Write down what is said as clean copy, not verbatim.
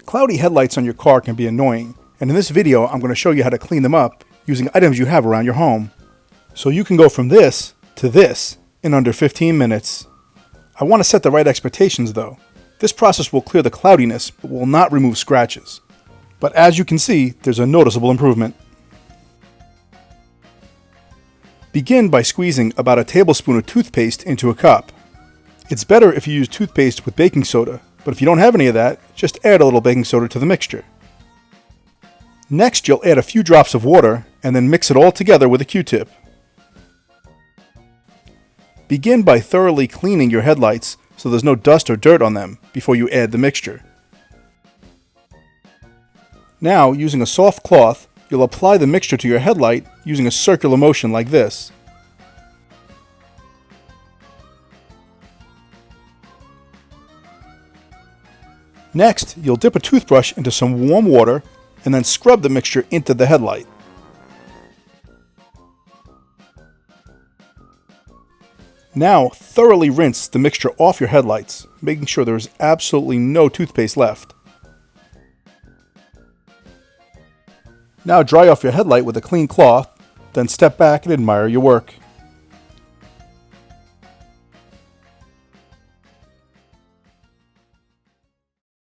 Cloudy headlights on your car can be annoying, and in this video I'm going to show you how to clean them up using items you have around your home. So you can go from this to this in under 15 minutes. I want to set the right expectations though. This process will clear the cloudiness but will not remove scratches. But as you can see, there's a noticeable improvement. Begin by squeezing about a tablespoon of toothpaste into a cup. It's better if you use toothpaste with baking soda, but if you don't have any of that, just add a little baking soda to the mixture. Next, you'll add a few drops of water and then mix it all together with a Q-tip. Begin by thoroughly cleaning your headlights so there's no dust or dirt on them before you add the mixture. Now, using a soft cloth, you'll apply the mixture to your headlight using a circular motion like this. Next, you'll dip a toothbrush into some warm water and then scrub the mixture into the headlight. Now, thoroughly rinse the mixture off your headlights, making sure there is absolutely no toothpaste left. Now dry off your headlight with a clean cloth, then step back and admire your work.